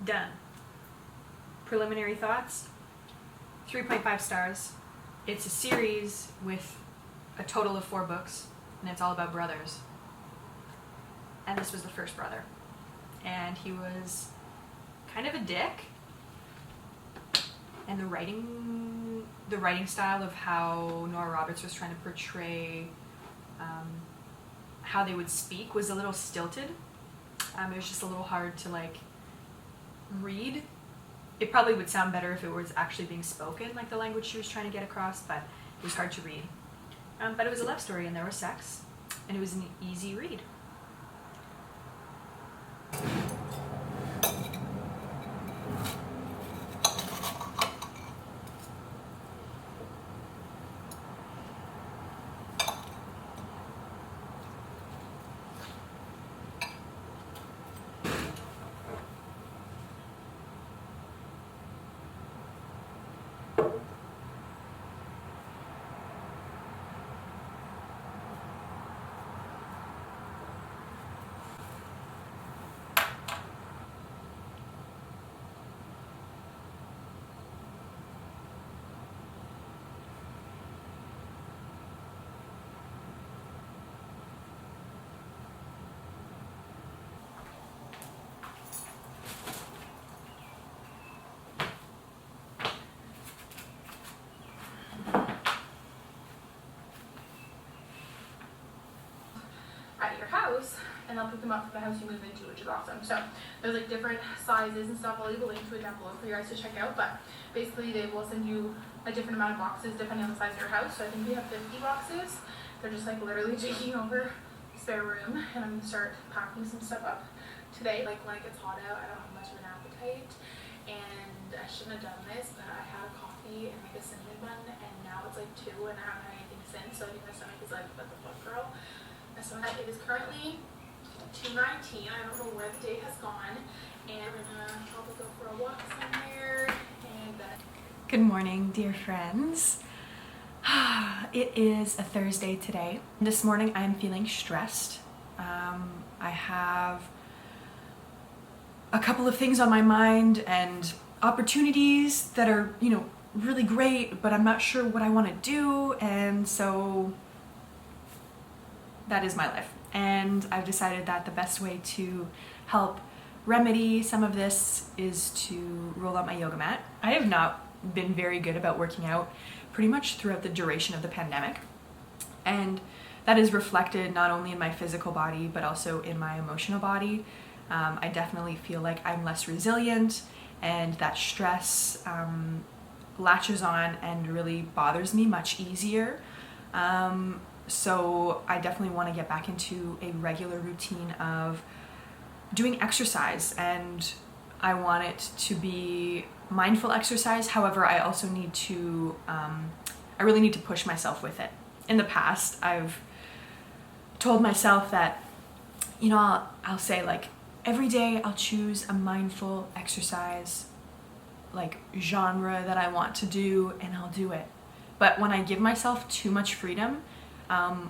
Done. Preliminary thoughts, 3.5 stars. It's a series with a total of 4 books, and it's all about brothers. And this was the first brother. And he was kind of a dick. And the writing style of how Nora Roberts was trying to portray how they would speak was a little stilted. It was just a little hard to like read. It probably would sound better if it was actually being spoken, like the language she was trying to get across, but it was hard to read. But it was a love story and there was sex, and it was an easy read. At your house, and they'll pick them up from the house you move into, which is awesome. So there's like different sizes and stuff. I'll leave a link to it down below for you guys to check out, but basically they will send you a different amount of boxes depending on the size of your house. So I think we have 50 boxes. They're just like literally taking over the spare room, and I'm gonna start packing some stuff up today. Like when it gets hot out, I don't have much of an appetite, and I shouldn't have done this, but I had a coffee and like a cinnamon bun, and now it's like 2 and I haven't had anything since, so I think my stomach is like, what the fuck, girl? So it is currently 2:19. I don't know where the day has gone, and we're gonna probably go for a walk somewhere. And Good morning, dear friends. It is a Thursday today. This morning I am feeling stressed. I have a couple of things on my mind and opportunities that are, really great, but I'm not sure what I want to do, and so that is my life. And I've decided that the best way to help remedy some of this is to roll out my yoga mat. I have not been very good about working out pretty much throughout the duration of the pandemic. And that is reflected not only in my physical body, but also in my emotional body. I definitely feel like I'm less resilient, and that stress latches on and really bothers me much easier. So I definitely want to get back into a regular routine of doing exercise, and I want it to be mindful exercise. However, I also need to, I really need to push myself with it. In the past, I've told myself that, I'll say like every day I'll choose a mindful exercise like genre that I want to do, and I'll do it. But when I give myself too much freedom,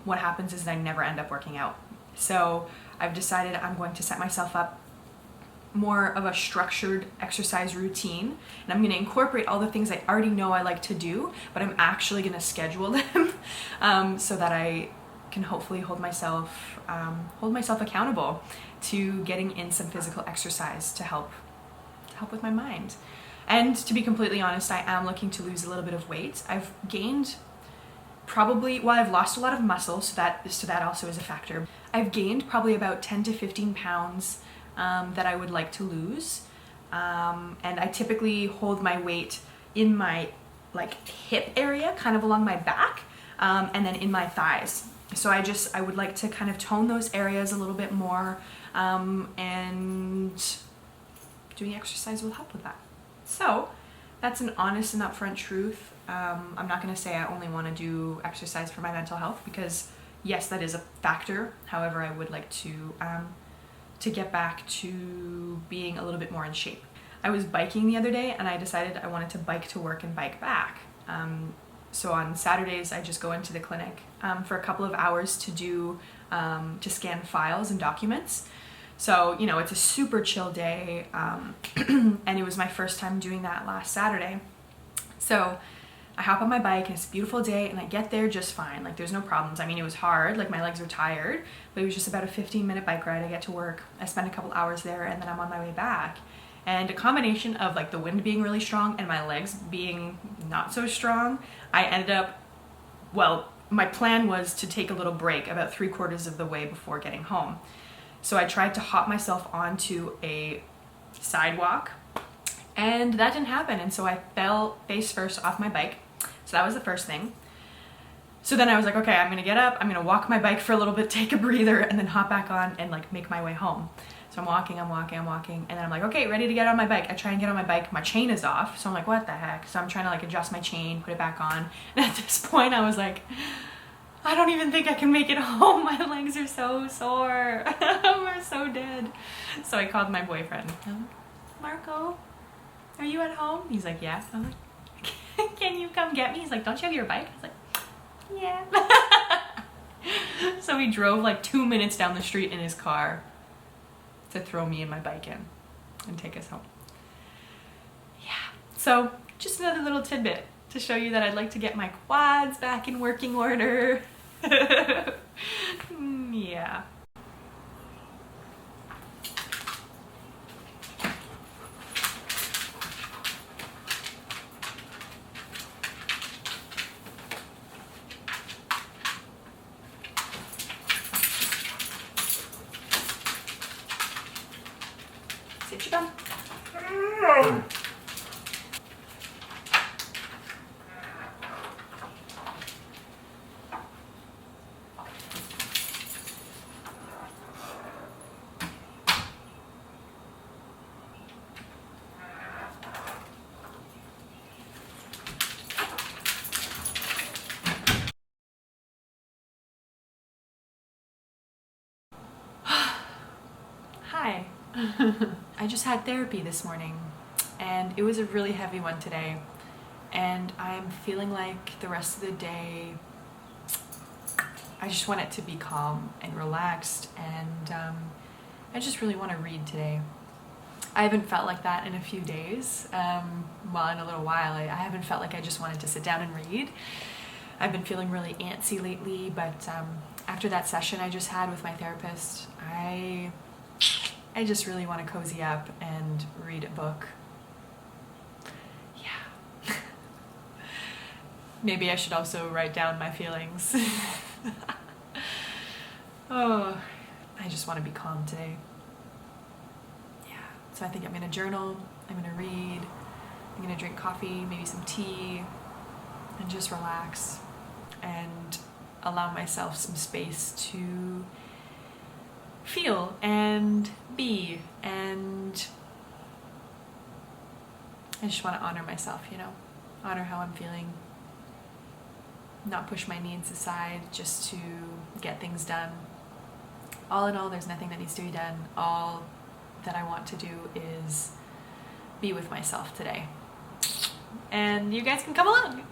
what happens is that I never end up working out. So I've decided I'm going to set myself up more of a structured exercise routine, and I'm going to incorporate all the things I already know I like to do, but I'm actually going to schedule them so that I can hopefully hold myself accountable to getting in some physical exercise to help with my mind. And to be completely honest, I am looking to lose a little bit of weight. I've gained I've lost a lot of muscle, so that also is a factor. I've gained probably about 10 to 15 pounds that I would like to lose. And I typically hold my weight in my hip area, kind of along my back, and then in my thighs. So I would like to kind of tone those areas a little bit more, and doing exercise will help with that. So that's an honest and upfront truth. I'm not going to say I only want to do exercise for my mental health, because yes, that is a factor. However, I would like to get back to being a little bit more in shape. I was biking the other day, and I decided I wanted to bike to work and bike back. So on Saturdays, I just go into the clinic for a couple of hours to scan files and documents. So, you know, it's a super chill day, and it was my first time doing that last Saturday. So I hop on my bike and it's a beautiful day and I get there just fine. Like there's no problems. I mean, it was hard, like my legs were tired, but it was just about a 15-minute bike ride. I get to work, I spend a couple hours there, and then I'm on my way back. And a combination of like the wind being really strong and my legs being not so strong, I ended up, well, my plan was to take a little break about 3/4 of the way before getting home. So I tried to hop myself onto a sidewalk, and that didn't happen. And so I fell face first off my bike. So that was the first thing. So then I was like, okay, I'm gonna get up, I'm gonna walk my bike for a little bit, take a breather, and then hop back on and like make my way home. So I'm walking, and then I'm like, okay, ready to get on my bike. I try and get on my bike, my chain is off. So I'm like, what the heck? So I'm trying to like adjust my chain, put it back on. And at this point I was like, I don't even think I can make it home. My legs are so sore. We're so dead. So I called my boyfriend. I'm like, Marco, are you at home? He's like, yeah. I'm like, can you come get me? He's like, don't you have your bike? I was like, yeah. So he drove like 2 minutes down the street in his car to throw me and my bike in and take us home. Yeah. So just another little tidbit to show you that I'd like to get my quads back in working order. Yeah. Sit your bum. Hi. I just had therapy this morning and it was a really heavy one today, and I'm feeling like the rest of the day I just want it to be calm and relaxed, and I just really want to read today. I haven't felt like that in a few days. Well, in a little while. I haven't felt like I just wanted to sit down and read. I've been feeling really antsy lately, but after that session I just had with my therapist, I just really want to cozy up and read a book. Yeah. Maybe I should also write down my feelings. Oh, I just want to be calm today. Yeah. So I think I'm going to journal, I'm going to read, I'm going to drink coffee, maybe some tea, and just relax and allow myself some space to feel and be, and I just want to honor myself, you know, honor how I'm feeling, not push my needs aside just to get things done. All in all, there's nothing that needs to be done. All that I want to do is be with myself today, and you guys can come along.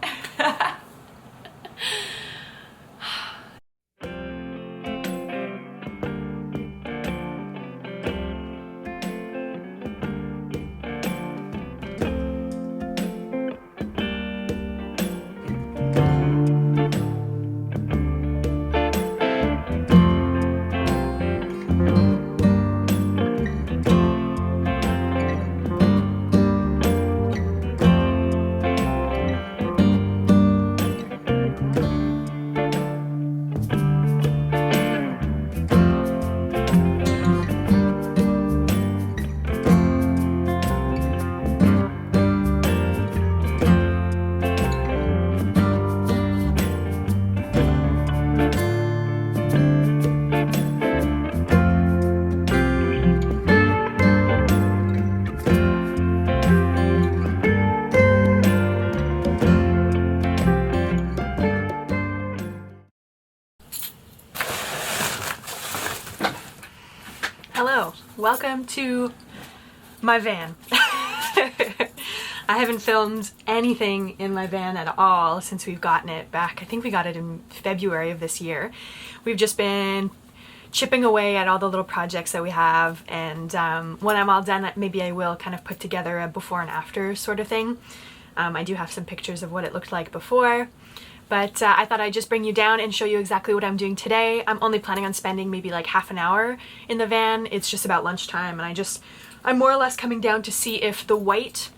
Hello, welcome to my van. I haven't filmed anything in my van at all since we've gotten it back. I think we got it in February of this year. We've just been chipping away at all the little projects that we have, and when I'm all done, maybe I will kind of put together a before and after sort of thing. I do have some pictures of what it looked like before, but I thought I'd just bring you down and show you exactly what I'm doing today. I'm only planning on spending maybe like half an hour in the van. It's just about lunchtime, and I'm more or less coming down to see if the white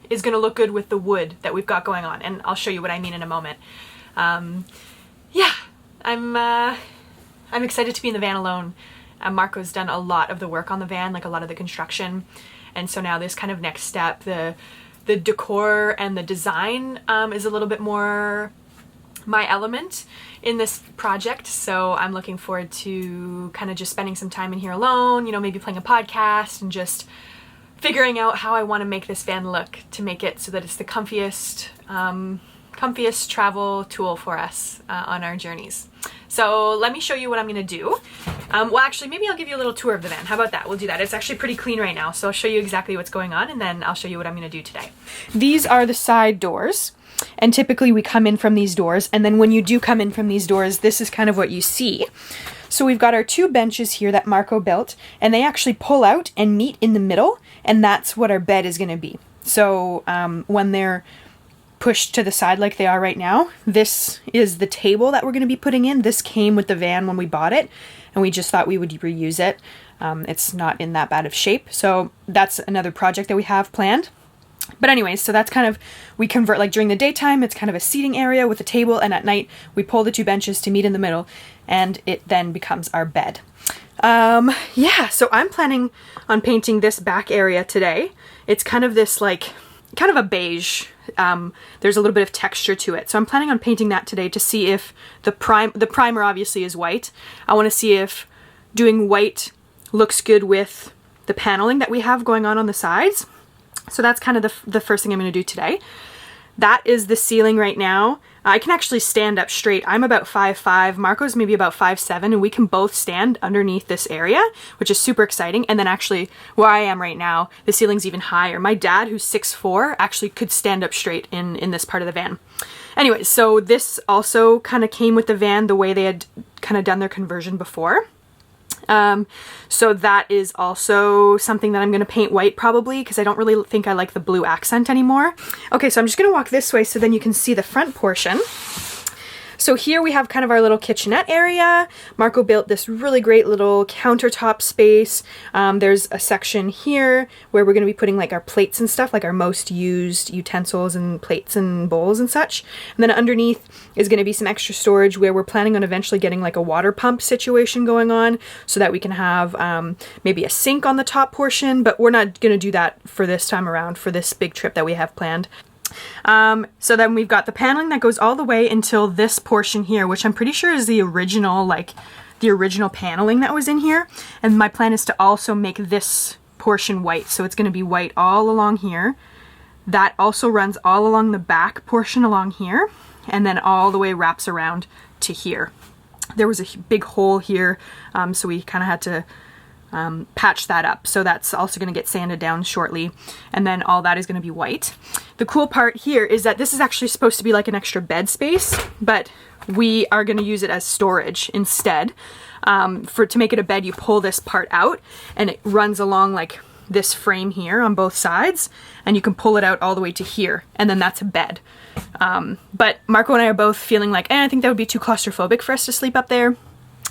is gonna look good with the wood that we've got going on, and I'll show you what I mean in a moment. Yeah, I'm excited to be in the van alone. Marco's done a lot of the work on the van, like a lot of the construction, and so now this kind of next step, the decor and the design is a little bit more my element in this project, so I'm looking forward to kind of just spending some time in here alone, you know, maybe playing a podcast and just figuring out how I want to make this van look to make it so that it's the comfiest travel tool for us on our journeys. So let me show you what I'm gonna do. Well, actually, maybe I'll give you a little tour of the van. How about that? We'll do that. It's actually pretty clean right now, so I'll show you exactly what's going on, and then I'll show you what I'm gonna do today. These are the side doors, and typically we come in from these doors, and then when you do come in from these doors, this is kind of what you see. So we've got our 2 benches here that Marco built, and they actually pull out and meet in the middle, and that's what our bed is gonna be. So when they're pushed to the side like they are right now, this is the table that we're going to be putting in. This came with the van when we bought it, and we just thought we would reuse it. It's not in that bad of shape, so that's another project that we have planned. But anyways, so that's kind of, we convert, like during the daytime, it's kind of a seating area with a table, and at night we pull the 2 benches to meet in the middle, and it then becomes our bed. Yeah, so I'm planning on painting this back area today. It's kind of this like, kind of a beige. There's a little bit of texture to it. So I'm planning on painting that today to see if the primer obviously is white. I want to see if doing white looks good with the paneling that we have going on the sides. So that's kind of the first thing I'm going to do today. That is the ceiling right now. I can actually stand up straight. I'm about 5'5", Marco's maybe about 5'7", and we can both stand underneath this area, which is super exciting. And then actually, where I am right now, the ceiling's even higher. My dad, who's 6'4", actually could stand up straight in this part of the van. Anyways, so this also kind of came with the van the way they had kind of done their conversion before. So that is also something that I'm going to paint white probably, because I don't really think I like the blue accent anymore. Okay, so I'm just going to walk this way so then you can see the front portion. So here we have kind of our little kitchenette area. Marco built this really great little countertop space. There's a section here where we're going to be putting like our plates and stuff, like our most used utensils and plates and bowls and such. And then underneath is going to be some extra storage where we're planning on eventually getting like a water pump situation going on so that we can have maybe a sink on the top portion, but we're not going to do that for this time around for this big trip that we have planned. So then we've got the paneling that goes all the way until this portion here, which I'm pretty sure is the original paneling that was in here. And my plan is to also make this portion white. So it's going to be white all along here. That also runs all along the back portion along here, and then all the way wraps around to here. There was a big hole here, so we kind of had to patch that up. So that's also going to get sanded down shortly, and then all that is going to be white. The cool part here is that this is actually supposed to be like an extra bed space, but we are going to use it as storage instead. To make it a bed, you pull this part out and it runs along like this frame here on both sides, and you can pull it out all the way to here, and then that's a bed. But Marco and I are both feeling like, I think that would be too claustrophobic for us to sleep up there,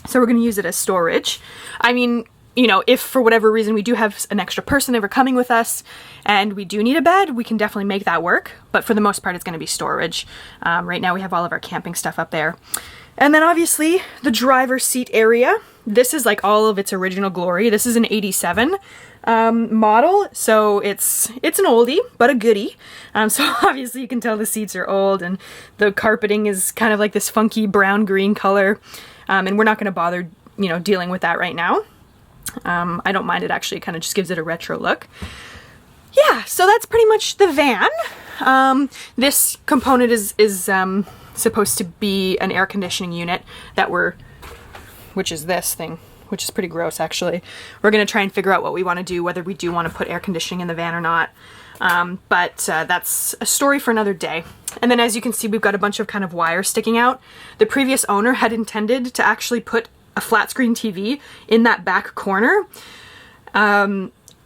so we're going to use it as storage. I mean, you know, if for whatever reason we do have an extra person ever coming with us and we do need a bed, we can definitely make that work, but for the most part it's going to be storage. Right now we have all of our camping stuff up there. And then obviously the driver's seat area. This is like all of its original glory. This is an 87 model, so it's an oldie but a goodie. So obviously you can tell the seats are old, and the carpeting is kind of like this funky brown green color, and we're not going to bother, you know, dealing with that right now. I don't mind it, actually. It kind of just gives it a retro look. Yeah, so that's pretty much the van. This component is supposed to be an air conditioning unit which is this thing, which is pretty gross actually. We're going to try and figure out what we want to do, whether we do want to put air conditioning in the van or not. But that's a story for another day. And then as you can see, we've got a bunch of kind of wire sticking out. The previous owner had intended to actually put a flat screen TV in that back corner.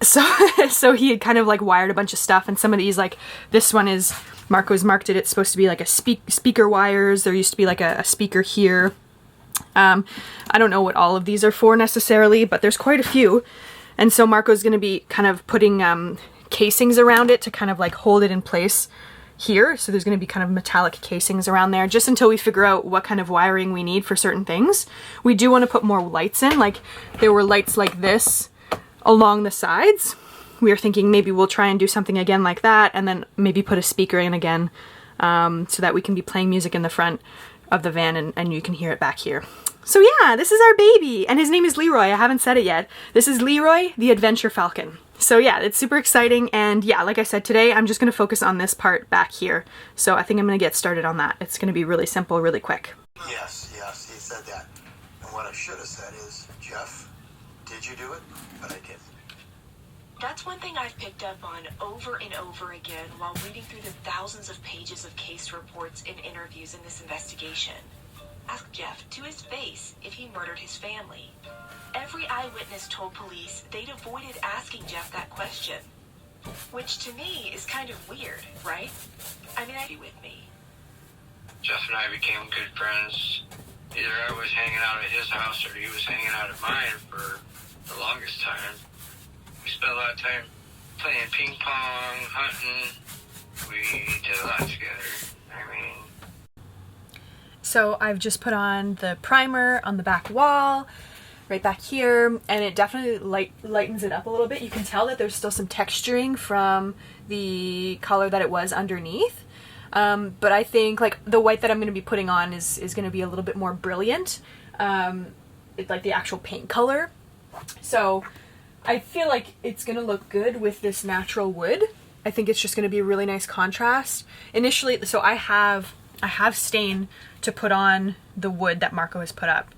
So he had kind of like wired a bunch of stuff, and some of these, like this one is, Marco's marked it, it's supposed to be like a speaker wires. There used to be like a speaker here. I don't know what all of these are for necessarily, but there's quite a few. And so Marco's going to be kind of putting casings around it to kind of like hold it in place here. So there's going to be kind of metallic casings around there just until we figure out what kind of wiring we need for certain things. We do want to put more lights in, like there were lights like this along the sides. We are thinking maybe we'll try and do something again like that, and then maybe put a speaker in again, so that we can be playing music in the front of the van and you can hear it back here. So yeah, this is our baby, and his name is Leroy. I haven't said it yet. This is Leroy, the Adventure Falcon. So yeah, it's super exciting, and yeah, like I said, today I'm just going to focus on this part back here. So I think I'm going to get started on that. It's going to be really simple, really quick. Yes, he said that. And what I should have said is, Jeff, did you do it? But I didn't. That's one thing I've picked up on over and over again while reading through the thousands of pages of case reports and interviews in this investigation. Ask Jeff to his face if he murdered his family. Every eyewitness told police they'd avoided asking Jeff that question. Which to me is kind of weird, right? I mean, I'd be with me. Jeff and I became good friends. Either I was hanging out at his house or he was hanging out at mine for the longest time. We spent a lot of time playing ping pong, hunting. We did a lot together. I mean... So I've just put on the primer on the back wall, right back here, and it definitely lightens it up a little bit. You can tell that there's still some texturing from the color that it was underneath. But I think like the white that I'm going to be putting on is going to be a little bit more brilliant. It's like the actual paint color. So I feel like it's going to look good with this natural wood. I think it's just going to be a really nice contrast. Initially, so I have stain to put on the wood that Marco has put up.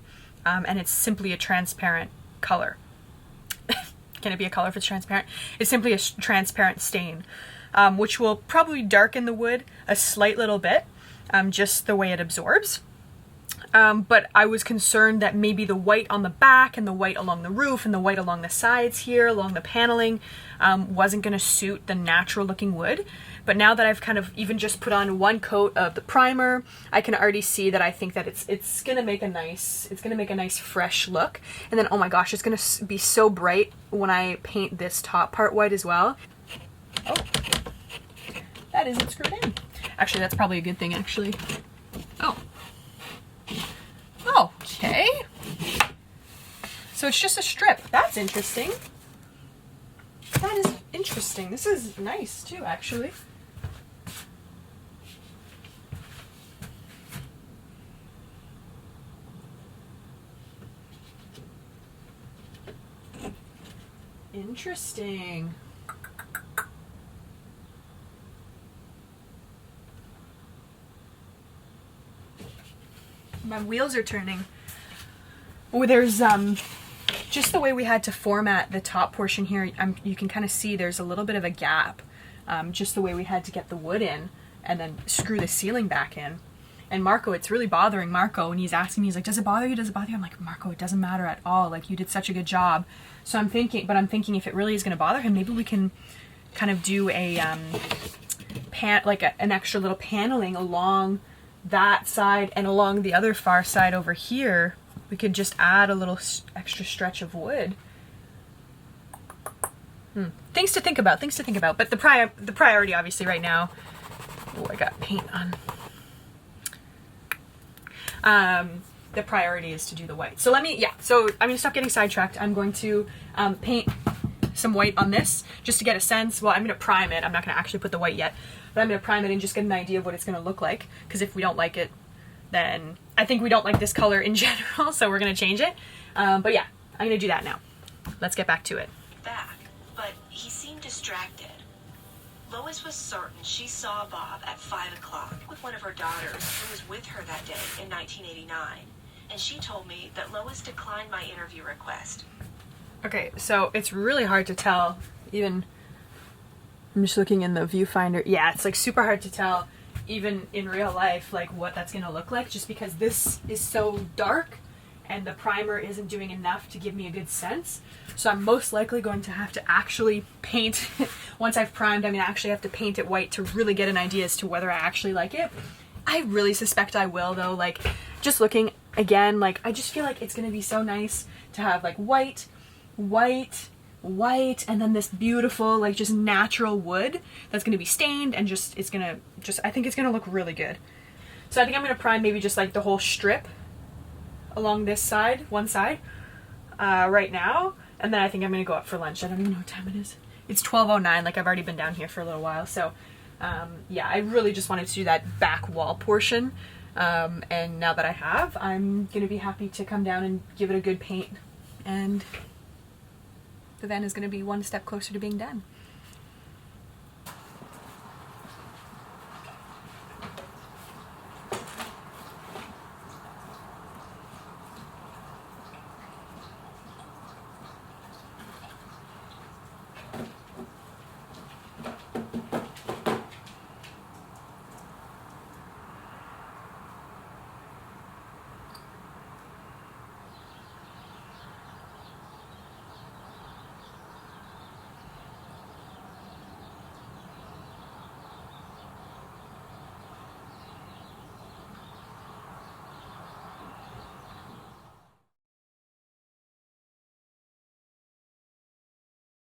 And it's simply a transparent color. Can it be a color if it's transparent? It's simply a transparent stain, which will probably darken the wood a slight little bit, just the way it absorbs. But I was concerned that maybe the white on the back and the white along the roof and the white along the sides here, along the paneling, wasn't going to suit the natural looking wood. But now that I've kind of even just put on one coat of the primer, I can already see that I think that it's going to make a nice fresh look. And then, oh my gosh, it's going to be so bright when I paint this top part white as well. Oh, that isn't screwed in. Actually, that's probably a good thing, actually. Oh. Okay. So it's just a strip. That's interesting. That is interesting. This is nice too, actually. Interesting. My wheels are turning. Oh, there's just the way we had to format the top portion here. You can kind of see there's a little bit of a gap, just the way we had to get the wood in and then screw the ceiling back in. And Marco, it's really bothering Marco, and he's asking me, he's like, does it bother you? Does it bother you? I'm like, Marco, it doesn't matter at all. Like, you did such a good job. So I'm thinking if it really is going to bother him, maybe we can kind of do a an extra little paneling along that side and along the other far side over here. We could just add a little extra stretch of wood. Things to think about, But the priority, obviously, right now... Oh, I got paint on. The priority is to do the white. So so I'm going to stop getting sidetracked. I'm going to paint some white on this just to get a sense. Well, I'm going to prime it. I'm not going to actually put the white yet, but I'm going to prime it and just get an idea of what it's going to look like. Because if we don't like it, then I think we don't like this color in general, so we're going to change it. But yeah, I'm going to do that now. Let's get back to it. But he seemed distracted. Lois was certain she saw Bob at 5 o'clock with one of her daughters who was with her that day in 1989. And she told me that Lois declined my interview request. Okay, so it's really hard to tell, even I'm just looking in the viewfinder. Yeah, it's like super hard to tell even in real life like what that's gonna look like, just because this is so dark and the primer isn't doing enough to give me a good sense. So I'm most likely going to have to actually paint once I've primed. I'm gonna actually have to paint it white to really get an idea as to whether I actually like it. I really suspect I will though. Like, just looking again, like I just feel like it's gonna be so nice to have like white, and then this beautiful like just natural wood that's gonna be stained, and just it's gonna just, I think it's gonna look really good. So I think I'm gonna prime maybe just like the whole strip along this side, one side, right now, and then I think I'm gonna go up for lunch. I don't even know what time it is. It's 12:09. Like, I've already been down here for a little while, so yeah, I really just wanted to do that back wall portion, and now that I have, I'm gonna be happy to come down and give it a good paint, and the van is gonna be one step closer to being done.